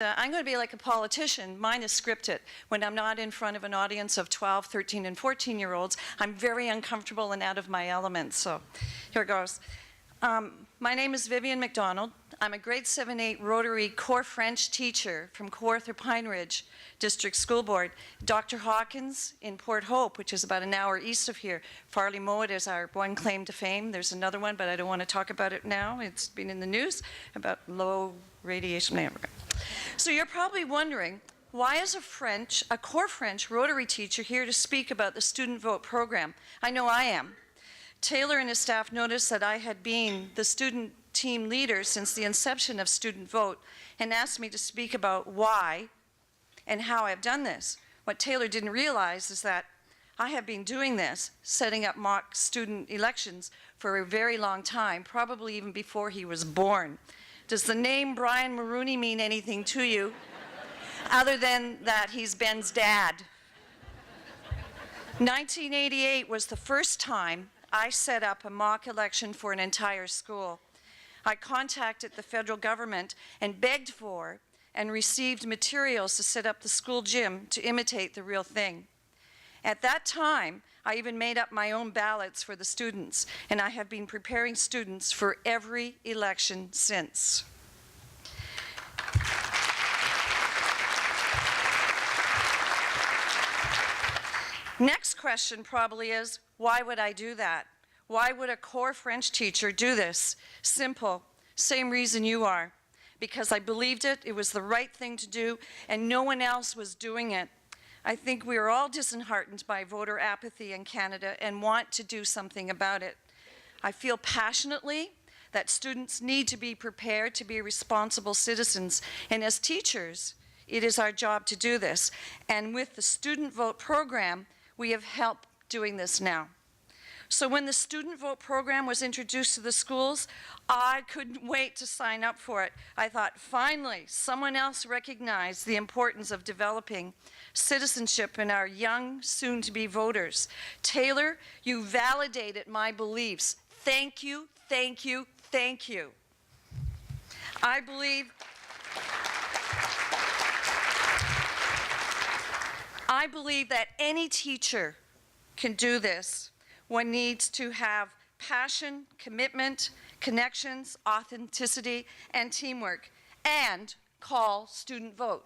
I'm going to be like a politician. Mine is scripted. When I'm not in front of an audience of 12, 13, and 14-year-olds, I'm very uncomfortable and out of my element. So here goes. My name is Vivian McDonald. I'm a grade 7-8 Rotary core French teacher from Kawartha Pine Ridge District School Board. Dr. Hawkins in Port Hope, which is about an hour east of here. Farley Mowat is our one claim to fame. There's another one, but I don't want to talk about it now. It's been in the news about low radiation. So you're probably wondering, why is a core French Rotary teacher here to speak about the student vote program? I know I am. Taylor and his staff noticed that I had been the student team leader since the inception of Student Vote and asked me to speak about why and how I've done this. What Taylor didn't realize is that I have been doing this, setting up mock student elections for a very long time, probably even before he was born. Does the name Brian Maroney mean anything to you other than that he's Ben's dad? 1988 was the first time I set up a mock election for an entire school. I contacted the federal government and begged for and received materials to set up the school gym to imitate the real thing. At that time, I even made up my own ballots for the students, and I have been preparing students for every election since. Next question probably is, why would I do that? Why would a core French teacher do this? Simple, same reason you are. Because I believed it, it was the right thing to do, and no one else was doing it. I think we are all disheartened by voter apathy in Canada and want to do something about it. I feel passionately that students need to be prepared to be responsible citizens, and as teachers, it is our job to do this. And with the Student Vote program, we have help doing this now. So when the Student Vote program was introduced to the schools, I couldn't wait to sign up for it. I thought, finally, someone else recognized the importance of developing citizenship in our young, soon-to-be voters. Taylor, you validated my beliefs. Thank you, thank you, thank you. I believe that any teacher can do this. One needs to have passion, commitment, connections, authenticity, and teamwork, and call Student Vote.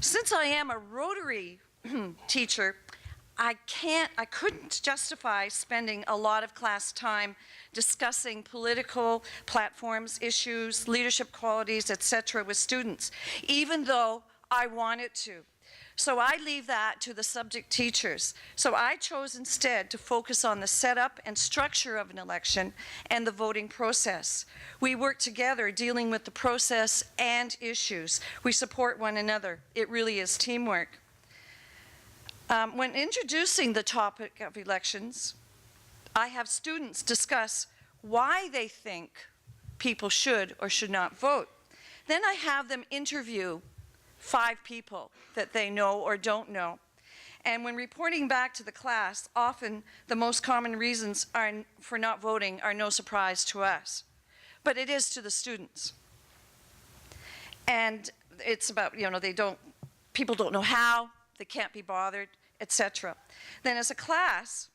Since I am a Rotary teacher, I couldn't justify spending a lot of class time discussing political platforms, issues, leadership qualities, etc. with students, even though I wanted to. So I leave that to the subject teachers. So I chose instead to focus on the setup and structure of an election and the voting process. We work together dealing with the process and issues. We support one another. It really is teamwork. When introducing the topic of elections, I have students discuss why they think people should or should not vote. Then I have them interview 5 people that they know or don't know. And when reporting back to the class, often the most common reasons for not voting are no surprise to us. But it is to the students. And it's about, people don't know how, they can't be bothered, etc. Then as a class,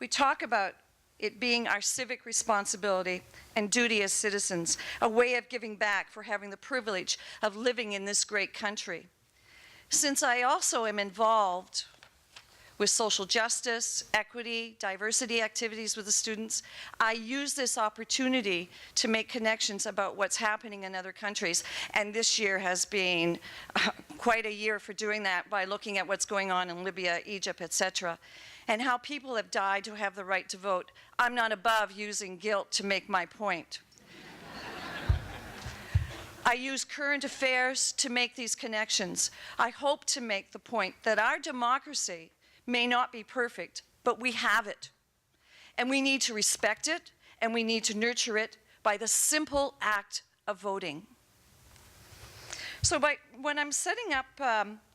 we talk about it being our civic responsibility and duty as citizens, a way of giving back for having the privilege of living in this great country. Since I also am involved with social justice, equity, diversity activities with the students, I use this opportunity to make connections about what's happening in other countries. And this year has been quite a year for doing that by looking at what's going on in Libya, Egypt, etc., and how people have died to have the right to vote. I'm not above using guilt to make my point. I use current affairs to make these connections. I hope to make the point that our democracy may not be perfect, but we have it. And we need to respect it, and we need to nurture it by the simple act of voting. So when I'm setting up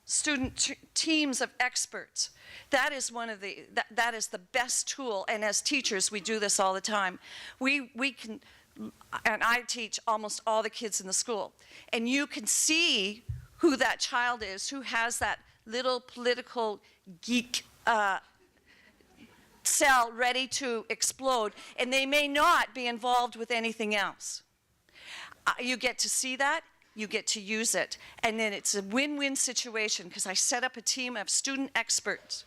student teams of experts, that is the best tool, and as teachers we do this all the time. We can and I teach almost all the kids in the school, and you can see who that child is, who has that little political geek cell ready to explode, and they may not be involved with anything else. You get to see that, you get to use it, and then it's a win-win situation, because I set up a team of student experts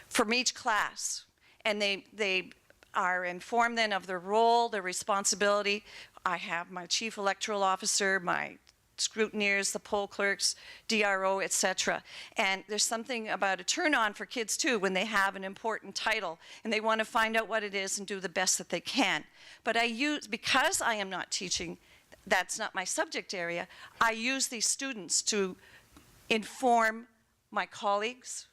from each class, and they are informed then of their role, their responsibility. I have my chief electoral officer, my scrutineers, the poll clerks, DRO, etc. And there's something about a turn-on for kids too when they have an important title and they want to find out what it is and do the best that they can. But because I am not teaching, that's not my subject area, I use these students to inform my colleagues,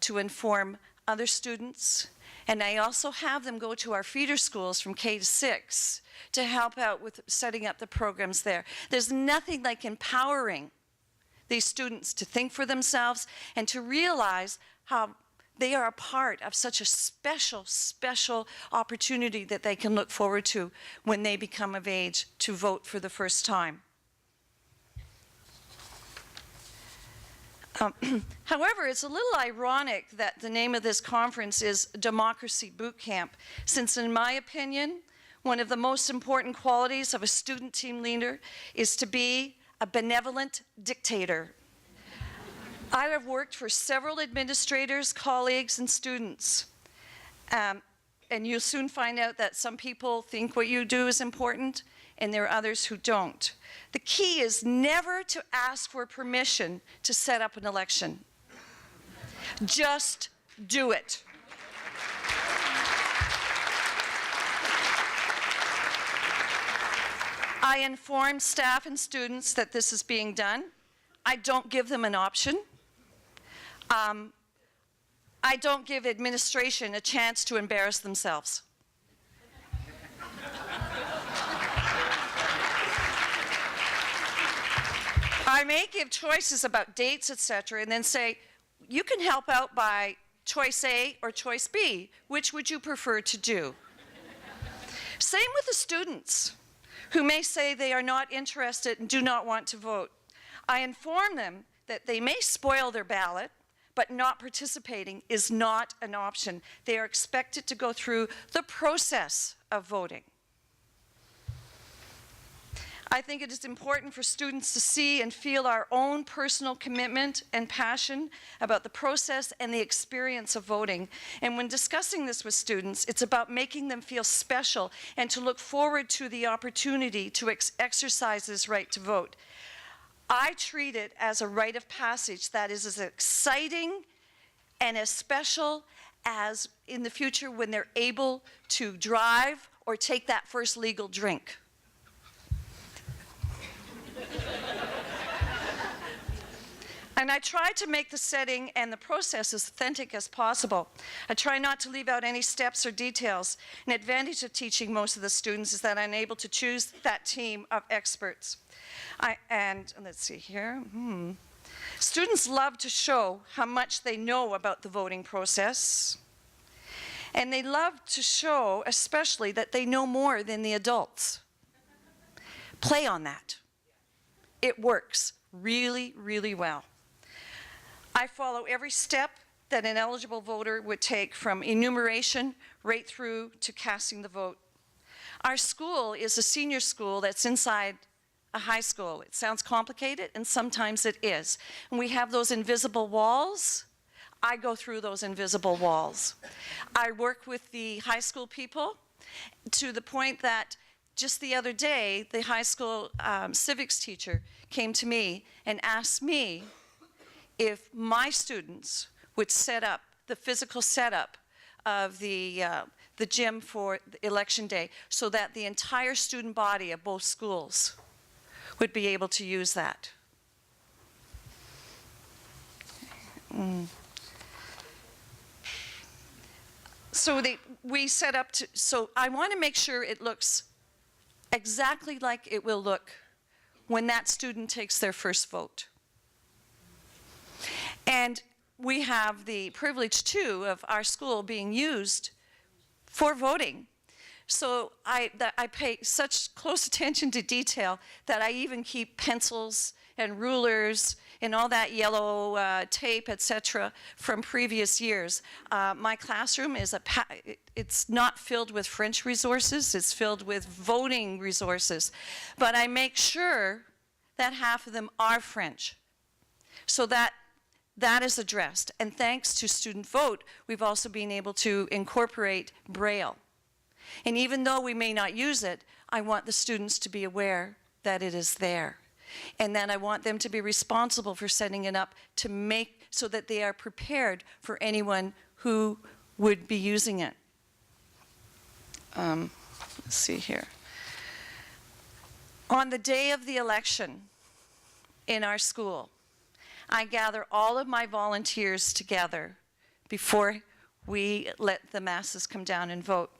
to inform other students, and I also have them go to our feeder schools from K to 6 to help out with setting up the programs there. There's nothing like empowering these students to think for themselves and to realize how they are a part of such a special, special opportunity that they can look forward to when they become of age to vote for the first time. However, it's a little ironic that the name of this conference is Democracy Boot Camp, since in my opinion, one of the most important qualities of a student team leader is to be a benevolent dictator. I have worked for several administrators, colleagues, and students. And you'll soon find out that some people think what you do is important, and there are others who don't. The key is never to ask for permission to set up an election. Just do it. I inform staff and students that this is being done. I don't give them an option. I don't give administration a chance to embarrass themselves. I may give choices about dates, etc., and then say, you can help out by choice A or choice B. Which would you prefer to do? Same with the students who may say they are not interested and do not want to vote. I inform them that they may spoil their ballot, but not participating is not an option. They are expected to go through the process of voting. I think it is important for students to see and feel our own personal commitment and passion about the process and the experience of voting. And when discussing this with students, it's about making them feel special and to look forward to the opportunity to exercise this right to vote. I treat it as a rite of passage that is as exciting and as special as in the future when they're able to drive or take that first legal drink. And I try to make the setting and the process as authentic as possible. I try not to leave out any steps or details. An advantage of teaching most of the students is that I'm able to choose that team of experts. And let's see here. Students love to show how much they know about the voting process. And they love to show, especially, that they know more than the adults. Play on that. It works really, really well. I follow every step that an eligible voter would take from enumeration right through to casting the vote. Our school is a senior school that's inside a high school. It sounds complicated, and sometimes it is. And we have those invisible walls. I go through those invisible walls. I work with the high school people to the point that just the other day, the high school civics teacher came to me and asked me if my students would set up the physical setup of the gym for election day so that the entire student body of both schools would be able to use that. So we set up so I want to make sure it looks exactly like it will look when that student takes their first vote. And we have the privilege, too, of our school being used for voting. So I pay such close attention to detail that I even keep pencils and rulers and all that yellow tape, etc., from previous years. My classroom is it's not filled with French resources, it's filled with voting resources. But I make sure that half of them are French, so that is addressed. And thanks to Student Vote, we've also been able to incorporate Braille. And even though we may not use it, I want the students to be aware that it is there. And then I want them to be responsible for setting it up to make so that they are prepared for anyone who would be using it. Let's see here. On the day of the election in our school, I gather all of my volunteers together before we let the masses come down and vote.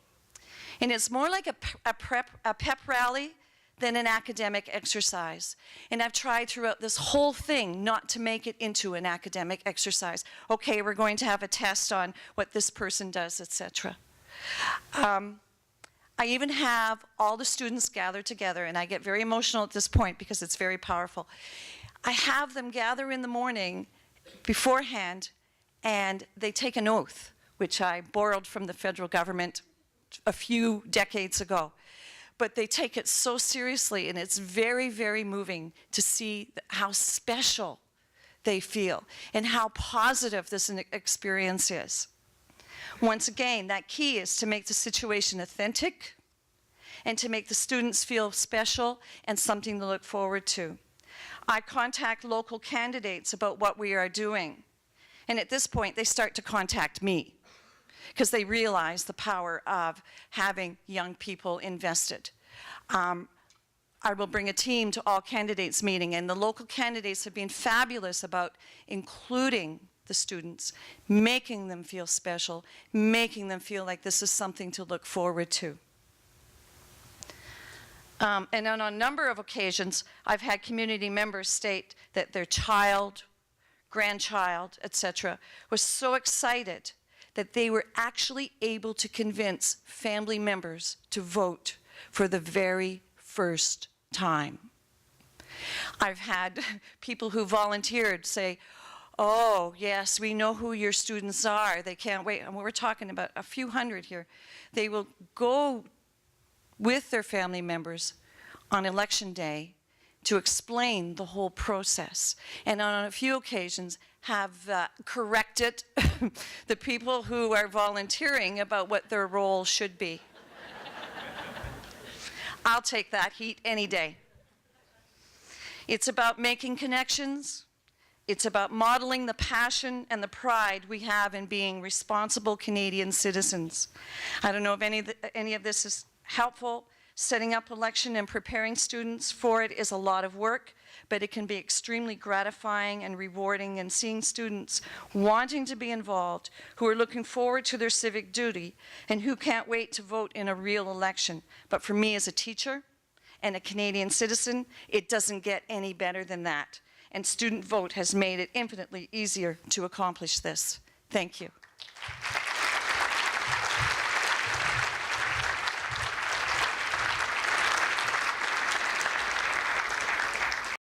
And it's more like a pep rally than an academic exercise. And I've tried throughout this whole thing not to make it into an academic exercise. Okay, we're going to have a test on what this person does, etc. I even have all the students gathered together, and I get very emotional at this point because it's very powerful. I have them gather in the morning beforehand, and they take an oath, which I borrowed from the federal government a few decades ago. But they take it so seriously, and it's very, very moving to see how special they feel and how positive this experience is. Once again, that key is to make the situation authentic and to make the students feel special and something to look forward to. I contact local candidates about what we are doing. And at this point, they start to contact me because they realize the power of having young people invested. I will bring a team to all candidates meeting, and the local candidates have been fabulous about including the students, making them feel special, making them feel like this is something to look forward to. And on a number of occasions, I've had community members state that their child, grandchild, etc., was so excited that they were actually able to convince family members to vote for the very first time. I've had people who volunteered say, oh, yes, we know who your students are. They can't wait. And we're talking about a few hundred here. They will go with their family members on election day to explain the whole process. And on a few occasions have corrected the people who are volunteering about what their role should be. I'll take that heat any day. It's about making connections. It's about modeling the passion and the pride we have in being responsible Canadian citizens. I don't know if any of this is helpful. Setting up election and preparing students for it is a lot of work, but it can be extremely gratifying and rewarding, and seeing students wanting to be involved, who are looking forward to their civic duty, and who can't wait to vote in a real election. But for me as a teacher and a Canadian citizen, it doesn't get any better than that. And Student Vote has made it infinitely easier to accomplish this. Thank you.